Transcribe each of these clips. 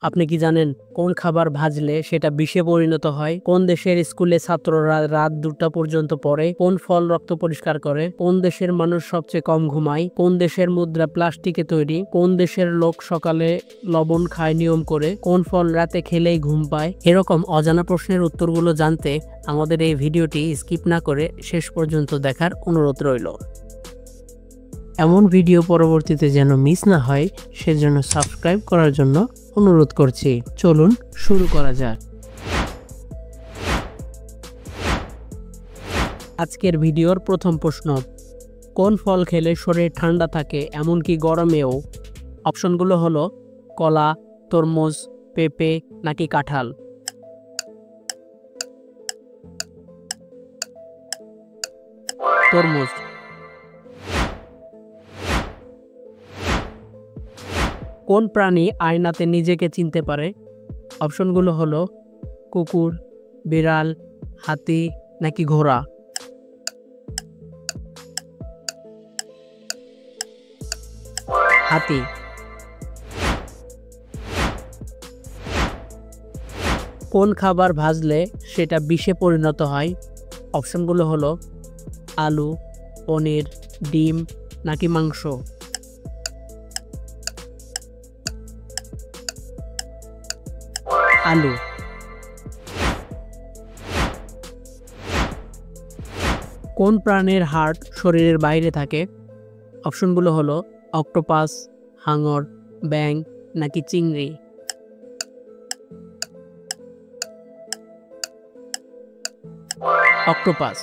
আপনি কি জানেন কোন খাবার ভাজলে সেটা বিষে পরিণত হয়? কোন দেশের স্কুলে ছাত্ররা রাত 2টা পর্যন্ত পড়ে? কোন ফল রক্ত পরিষ্কার করে? কোন দেশের মানুষ সবচেয়ে কম ঘুমায়? কোন দেশের মুদ্রা প্লাস্টিকে তৈরি? কোন দেশের লোক সকালে লবণ খায় নিয়ম করে? কোন ফল রাতে খেলেই ঘুম পায়? এরকম অজানা প্রশ্নের উত্তরগুলো জানতে আমাদের এই ভিডিওটি স্কিপ না করে শেষ পর্যন্ত দেখার অনুরোধ রইল। এমন ভিডিও পরবর্তীতে যেন মিস না হয় সেজন্য সাবস্ক্রাইব করার জন্য অনুরোধ করছি। চলুন শুরু করা যাক। আজকের ভিডিওর প্রথম প্রশ্ন, কোন ফল খেলে শরীর ঠান্ডা থাকে এমনকি গরমেও? অপশনগুলো হলো কলা, তরমুজ, পেঁপে নাকি কাঁঠাল। তরমুজ। কোন প্রাণী আয়নাতে নিজেকে চিনতে পারে? অপশনগুলো হলো কুকুর, বিড়াল, হাতি নাকি ঘোড়া। হাতি। কোন খাবার ভাজলে সেটা বিষে পরিণত হয়? অপশনগুলো হলো আলু, পনির, ডিম নাকি মাংস। আলু। কোন প্রাণীর হাড় শরীরের বাইরে থাকে? অপশনগুলো হলো অক্টোপাস, হাঙর, ব্যাঙ নাকি চিংড়ি। অক্টোপাস।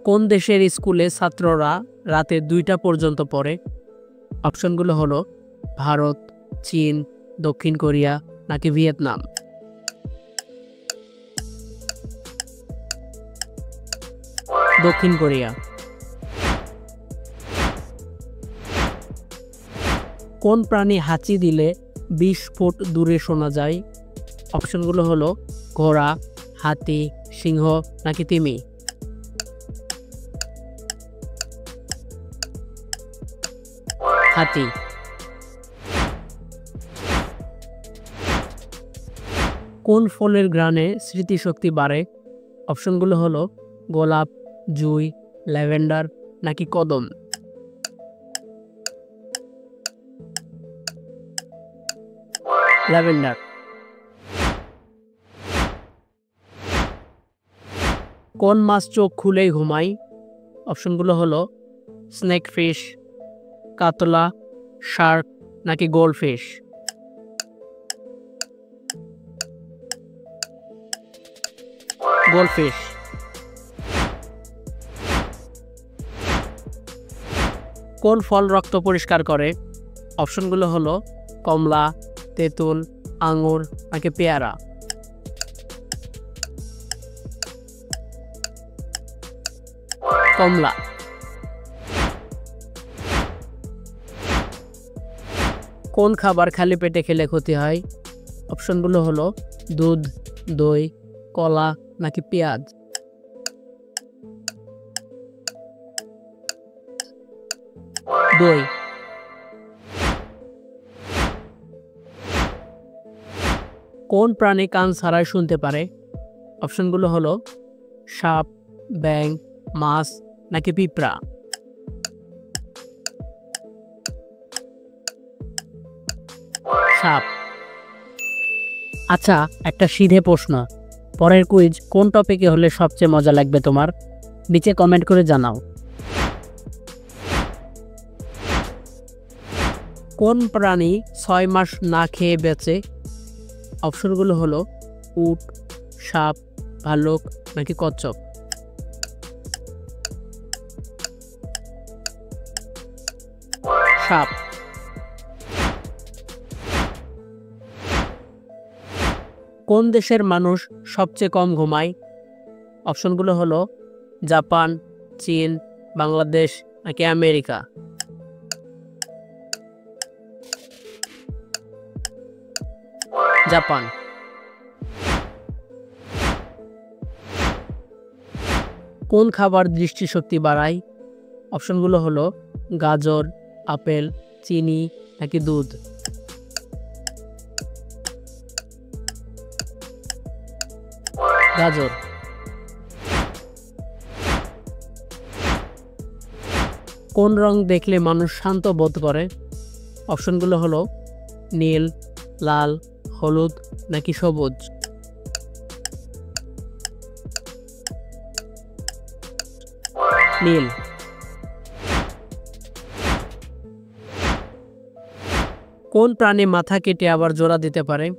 কোন দেশের স্কুলে ছাত্ররা রাতে 2টা পর্যন্ত পড়ে? অপশনগুলো হলো ভারত, চীন, দক্ষিণ কোরিয়া নাকি ভিয়েতনাম। দক্ষিণ কোরিয়া। কোন প্রাণী হাঁচি দিলে 20 ফুট দূরে শোনা যায়? অপশনগুলো হলো ঘোড়া, হাতি, সিংহ নাকি তিমি। হাতি। কোন ফলের ঘ্রাণে স্মৃতিশক্তি বাড়ে? অপশনগুলো হলো গোলাপ, জুঁই, ল্যাভেন্ডার নাকি কদম। ল্যাভেন্ডার। কোন মাছ চোখ খুলেই ঘুমায়? অপশনগুলো হলো স্নেক ফিশ, কাতলা, শার্ক নাকি গোল্ডফিশ। গোল্ডফিশ। কোন ফল রক্ত পরিষ্কার করে? অপশনগুলো হলো কমলা, তেঁতুল, আঙুর নাকি পেয়ারা। কমলা। কোন খাবার খালি পেটে খেলে ক্ষতি হয়? অপশনগুলো হলো দুধ, দই, কলা নাকি পেঁয়াজ। দই। কোন প্রাণী কান ছাড়াই শুনতে পারে? অপশনগুলো হলো সাপ, ব্যাঙ, মাছ নাকি পিঁপড়া। সাপ। আচ্ছা, একটা সিধে প্রশ্ন, পরের কুইজ কোন টপিকে হলে সবচেয়ে মজা লাগবে তোমার? নিচে কমেন্ট করে জানাও। কোন প্রাণী 6 মাস না খেয়ে বেঁচে? অপশনগুলো হলো উট, সাপ, ভালুক নাকি কচ্ছপ। সাপ। কোন দেশের মানুষ সবচেয়ে কম ঘুমায়? অপশনগুলো হলো জাপান, চীন, বাংলাদেশ নাকি আমেরিকা। জাপান। কোন খাবার দৃষ্টিশক্তি বাড়ায়? অপশনগুলো হলো গাজর, আপেল, চিনি নাকি দুধ? গাজর। কোন রং দেখলে মানুষ শান্ত বোধ করে? অপশনগুলো হলো নীল, লাল, হলুদ নাকি সবুজ? নীল। কোন প্রাণী মাথা কেটে আবার জোড়া দিতে পারে?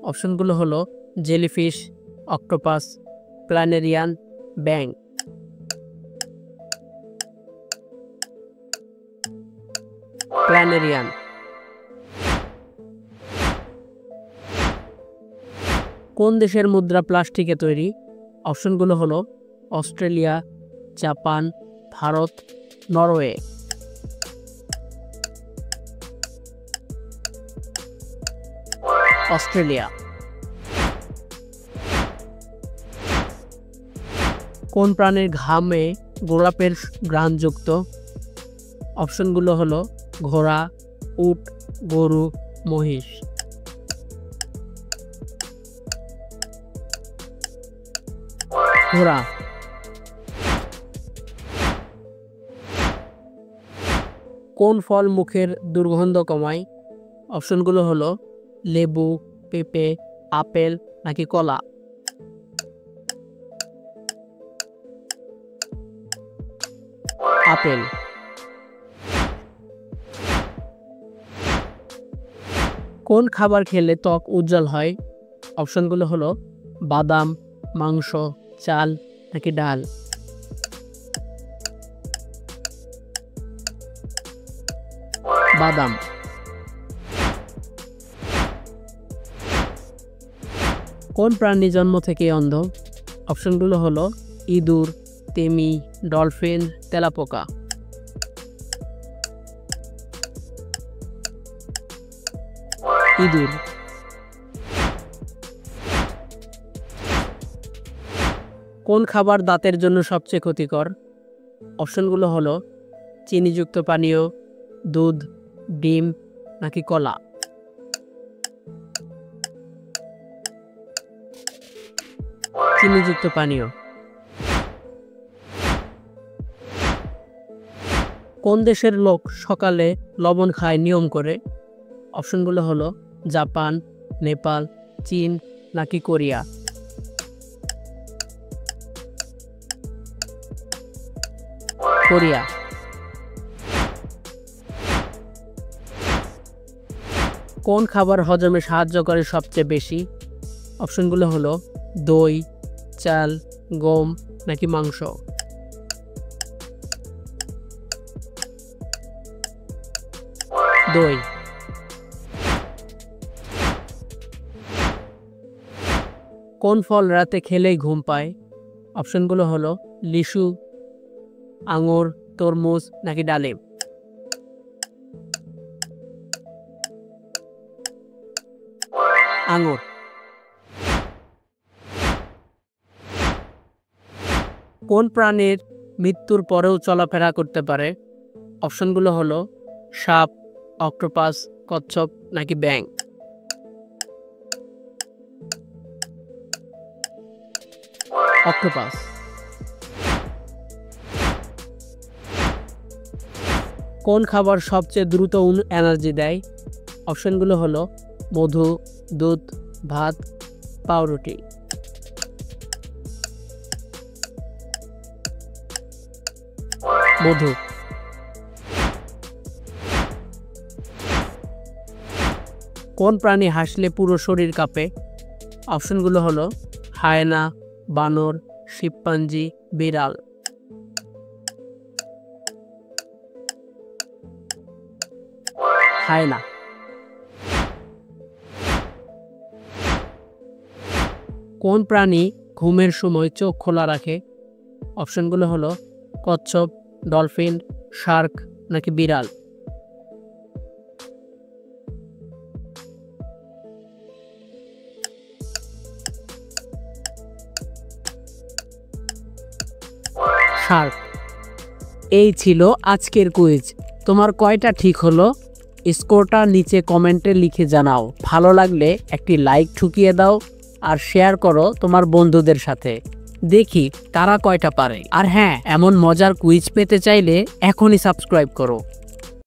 অপশনগুলো হলো জেলিফিশ, অক্টোপাস, প্ল্যানেরিয়ান, ব্যাং। প্ল্যানেরিয়ান। কোন দেশের মুদ্রা প্লাস্টিকে তৈরি? অপশনগুলো হলো Australia, Japan, Bharat, Norway. Australia. কোন প্রাণীর ঘামে গোলাপের ঘ্রাণযুক্ত? অপশনগুলো হলো ঘোড়া, উট, গরু, মহিষ। ঘোড়া। কোন ফল মুখের দুর্গন্ধ কমায়? অপশনগুলো হলো লেবু, পেঁপে, আপেল নাকি কলা? আপেল। কোন খাবার খেলে ত্বক উজ্জ্বল হয়? অপশনগুলো হলো বাদাম, মাংস, চাল নাকি ডাল? বাদাম। কোন প্রাণী জন্ম থেকে অন্ধ? অপশনগুলো হলো ইঁদুর, তিমি, ডলফিন, তেলাপোকা। ইঁদুর। কোন খাবার দাঁতের জন্য সবচেয়ে ক্ষতিকর? অপশনগুলো হলো চিনিযুক্ত পানীয়, দুধ, ডিম নাকি কলা? চিনিযুক্ত পানীয়। কোন দেশের লোক সকালে লবণ খায় নিয়ম করে? অপশনগুলো হলো জাপান, নেপাল, চীন নাকি কোরিয়া? কোরিয়া। কোন খাবার হজমে সাহায্য করে সবচেয়ে বেশি? অপশনগুলো হলো দই, চাল, গম নাকি মাংস? দই। কোন ফল রাতে খেলেই ঘুম পায়? অপশনগুলো হলো লিচু, আঙুর, তরমুজ নাকি ডালিম? আঙুর। কোন প্রাণীর মৃত্যুর পরেও চলাফেরা করতে পারে? অপশনগুলো হলো সাপ, অক্টোপাস, কচ্ছপ নাকি ব্যাং? অক্টোপাস। কোন খাবার সবচেয়ে দ্রুত এনার্জি দেয়? অপশনগুলো হলো মধু, দুধ, ভাত, পাউরুটি। মধু। কোন প্রাণী হাসলে পুরো শরীর কাঁপে? অপশনগুলো হলো হায়না, বানর, শিম্পাঞ্জি, বিড়াল। হায়না। কোন প্রাণী ঘুমের সময় চোখ খোলা রাখে? অপশনগুলো হলো কচ্ছপ, ডলফিন, শার্ক নাকি বিড়াল? শার্ক। এই ছিল আজকের কুইজ। তোমার কয়টা ঠিক হলো? স্কোরটা নিচে কমেন্টে লিখে জানাও। ভালো লাগলে একটি লাইক ঠুকিয়ে দাও আর শেয়ার করো তোমার বন্ধুদের সাথে। দেখি কারা কয়টা পারে। আর হ্যাঁ, এমন মজার কুইজ পেতে চাইলে এখনই সাবস্ক্রাইব করো।